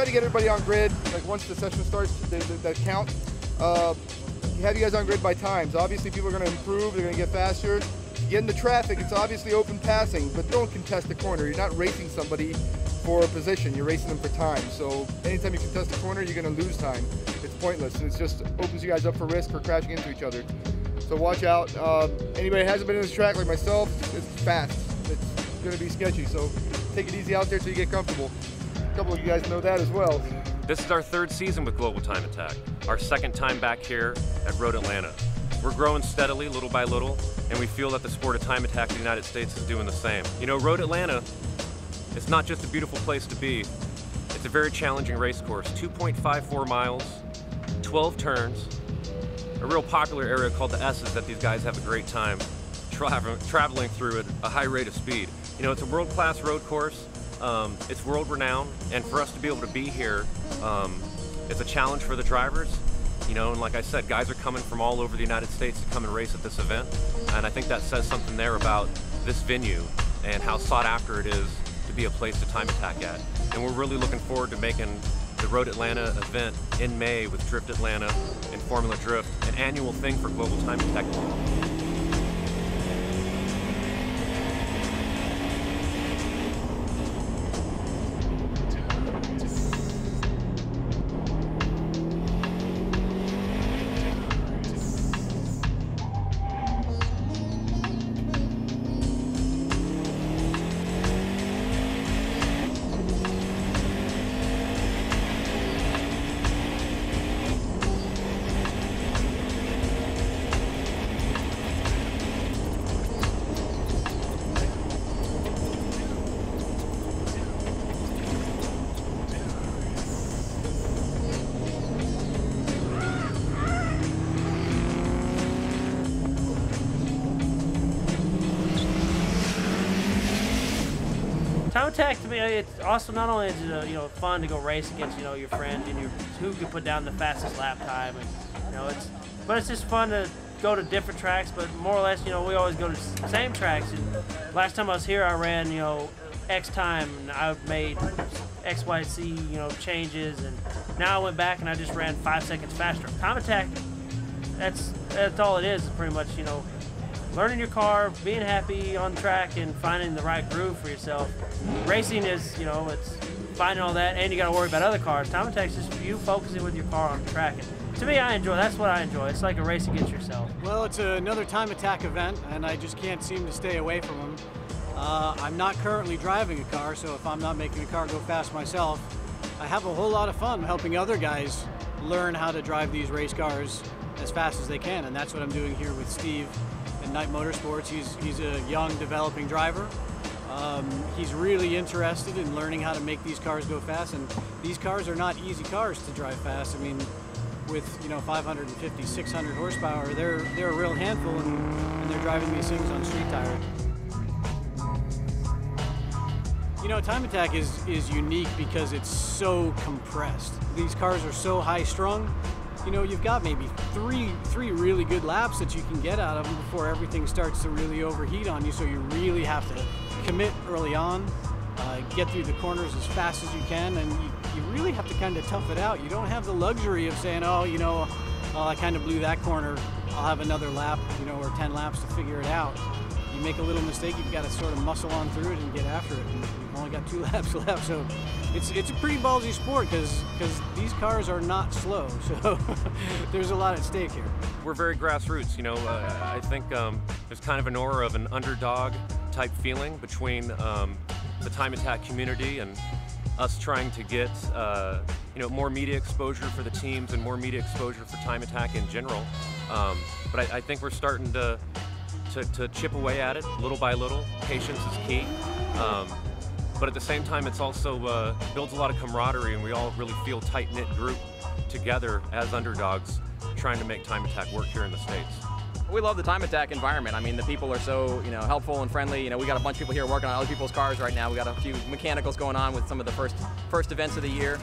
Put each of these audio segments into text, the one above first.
try to get everybody on grid. Like once the session starts, that count. Have you guys on grid by times. Obviously, people are going to improve. They're going to get faster. Get in the traffic. It's obviously open passing, but don't contest the corner. You're not racing somebody for a position. You're racing them for time. So anytime you contest the corner, you're going to lose time. It's pointless, and it just opens you guys up for risk for crashing into each other. So watch out. Anybody who hasn't been in this track like myself, it's fast. It's going to be sketchy. So take it easy out there till you get comfortable. A couple of you guys know that as well. This is our 3rd season with Global Time Attack, our 2nd time back here at Road Atlanta. We're growing steadily, little by little, and we feel that the sport of time attack in the United States is doing the same. You know, Road Atlanta, it's not just a beautiful place to be, it's a very challenging race course. 2.54 miles, 12 turns, a real popular area called the S's that these guys have a great time traveling through at a high rate of speed. You know, it's a world-class road course. It's world-renowned, and for us to be able to be here, it's a challenge for the drivers. You know, and like I said, guys are coming from all over the United States to come and race at this event, and I think that says something there about this venue and how sought after it is to be a place to time attack at. And we're really looking forward to making the Road Atlanta event in May with Drift Atlanta and Formula Drift an annual thing for Global Time Attack. Time attack to me, it's also not only is it fun to go race against your friends and who can put down the fastest lap time, and but it's just fun to go to different tracks. But more or less, we always go to the same tracks. And last time I was here, I ran X time, and I made XYZ changes, and now I went back and I just ran 5 seconds faster. Time attack, that's all it is pretty much. Learning your car, being happy on track, and finding the right groove for yourself. Racing is, it's finding all that, and you got to worry about other cars. Time attack's just you focusing with your car on the track. And to me, that's what I enjoy. It's like a race against yourself. Well, it's another time attack event, and I just can't seem to stay away from them. I'm not currently driving a car, so if I'm not making a car go fast myself, I have a whole lot of fun helping other guys learn how to drive these race cars as fast as they can, and that's what I'm doing here with Steve at Knight Motorsports. He's a young, developing driver. He's really interested in learning how to make these cars go fast, and these cars are not easy cars to drive fast. I mean, with 550, 600 horsepower, they're a real handful, and they're driving these things on street tires. Time attack is unique because it's so compressed. These cars are so high strung. You've got maybe three really good laps that you can get out of them before everything starts to really overheat on you. So you really have to commit early on, get through the corners as fast as you can, and you really have to kind of tough it out. You don't have the luxury of saying, oh, I kind of blew that corner, I'll have another lap, or 10 laps to figure it out. You make a little mistake, you've got to sort of muscle on through it and get after it. And you've only got 2 laps left, so it's a pretty ballsy sport because these cars are not slow. So there's a lot at stake here. We're very grassroots. I think there's kind of an aura of an underdog type feeling between the time attack community and us trying to get more media exposure for the teams and more media exposure for time attack in general. But I think we're starting to chip away at it little by little. Patience is key. But at the same time, it's also builds a lot of camaraderie, and we all really feel tight-knit group together as underdogs trying to make time attack work here in the States. We love the time attack environment. I mean, the people are so helpful and friendly. We got a bunch of people here working on other people's cars right now. We got a few mechanicals going on with some of the first events of the year.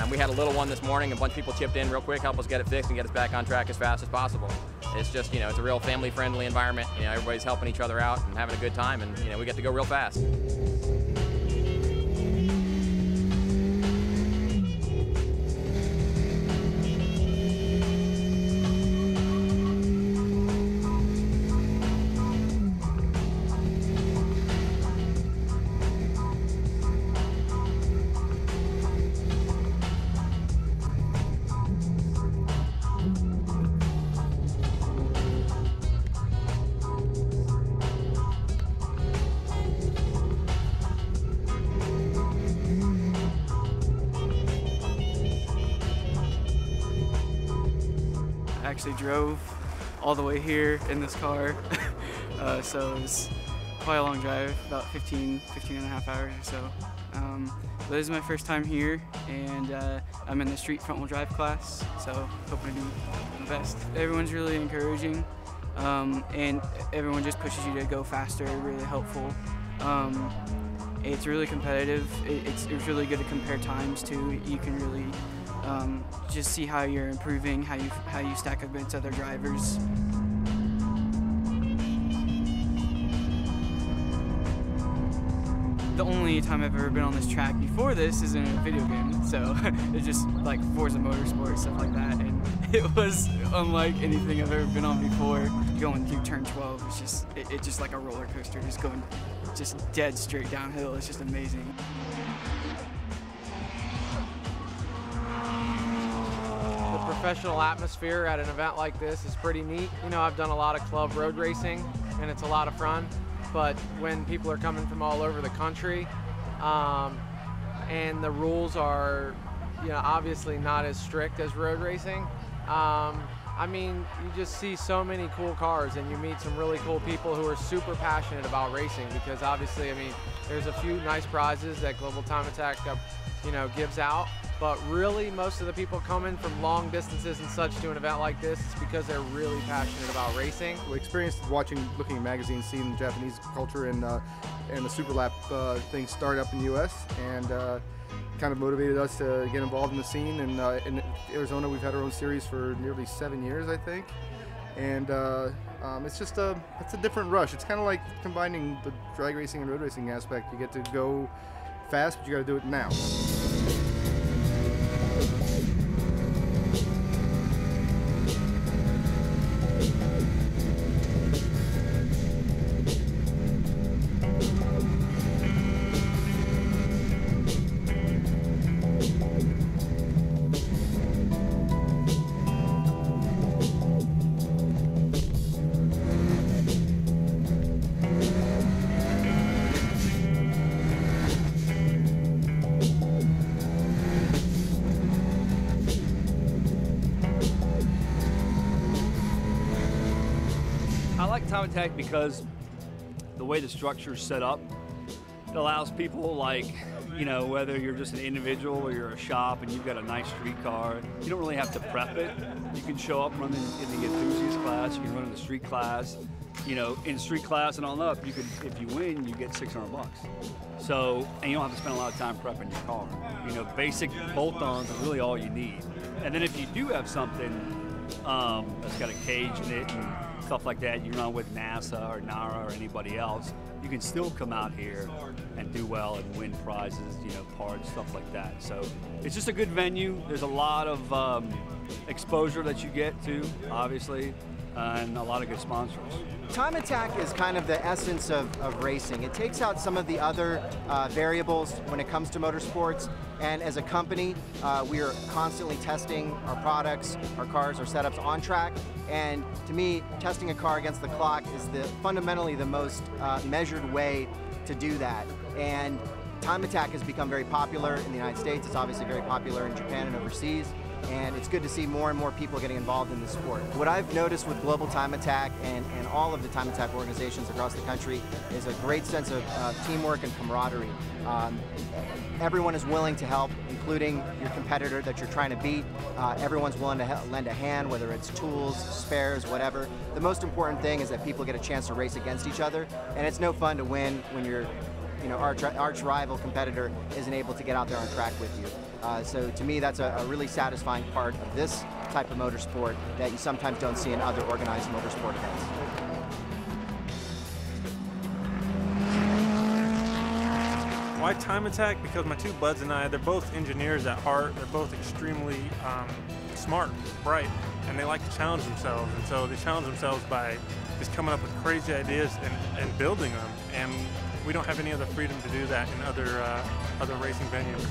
We had a little one this morning. A bunch of people chipped in real quick, help us get it fixed and get us back on track as fast as possible. It's just it's a real family-friendly environment. Everybody's helping each other out and having a good time, and we get to go real fast. actually drove all the way here in this car. So it was quite a long drive, about 15 and a half hours or so. But this is my first time here, and I'm in the street front wheel drive class, so hoping to do the best. Everyone's really encouraging, and everyone just pushes you to go faster, really helpful. It's really competitive. It's really good to compare times too. You can really just see how you're improving, how you stack up against other drivers. The only time I've ever been on this track before this is in a video game, so it's just like Forza Motorsports, stuff like that, and it was unlike anything I've ever been on before. Going through turn 12, it's just like a roller coaster, just going dead straight downhill. It's just amazing. The professional atmosphere at an event like this is pretty neat. You know, I've done a lot of club road racing, and it's a lot of fun. But when people are coming from all over the country, and the rules are, you know, obviously not as strict as road racing, I mean, you just see so many cool cars, and you meet some really cool people who are super passionate about racing, because obviously, I mean, there's a few nice prizes that Global Time Attack, you know, gives out. But really, most of the people coming from long distances and such to an event like this, it's because they're really passionate about racing. We experienced looking at magazines, seeing the Japanese culture and the Super Lap thing start up in the U.S. and kind of motivated us to get involved in the scene. And in Arizona, we've had our own series for nearly 7 years, I think. And it's a different rush. It's kind of like combining the drag racing and road racing aspect. You get to go fast, but you got to do it now. I like Time Attack because the way the structure is set up, it allows people, like, you know, whether you're just an individual or you're a shop and you've got a nice street car, you don't really have to prep it. You can show up, run in the enthusiast class, you can run in the street class. You know, in street class and on up, you could, if you win, you get $600. So, and you don't have to spend a lot of time prepping your car. You know, basic bolt-ons are really all you need. And then if you do have something that's got a cage in it and stuff like that, you run with NASA or NARA or anybody else, you can still come out here and do well and win prizes, you know, parts, stuff like that. So it's just a good venue. There's a lot of exposure that you get to, obviously, and a lot of good sponsors. Time Attack is kind of the essence of racing. It takes out some of the other variables when it comes to motorsports, and as a company, we are constantly testing our products, our cars, our setups on track, and to me, testing a car against the clock is fundamentally the most measured way to do that. And Time Attack has become very popular in the United States. It's obviously very popular in Japan and overseas. And it's good to see more and more people getting involved in the sport. What I've noticed with Global Time Attack and all of the Time Attack organizations across the country is a great sense of teamwork and camaraderie. Everyone is willing to help, including your competitor that you're trying to beat. Everyone's willing to lend a hand, whether it's tools, spares, whatever. The most important thing is that people get a chance to race against each other, and it's no fun to win when your arch rival competitor isn't able to get out there on track with you. So to me, that's a really satisfying part of this type of motorsport that you sometimes don't see in other organized motorsport events. Why Time Attack? Because my two buds and I, they're both engineers at heart. They're both extremely smart, bright, and they like to challenge themselves. And so they challenge themselves by just coming up with crazy ideas and building them. And we don't have any other freedom to do that in other racing venues.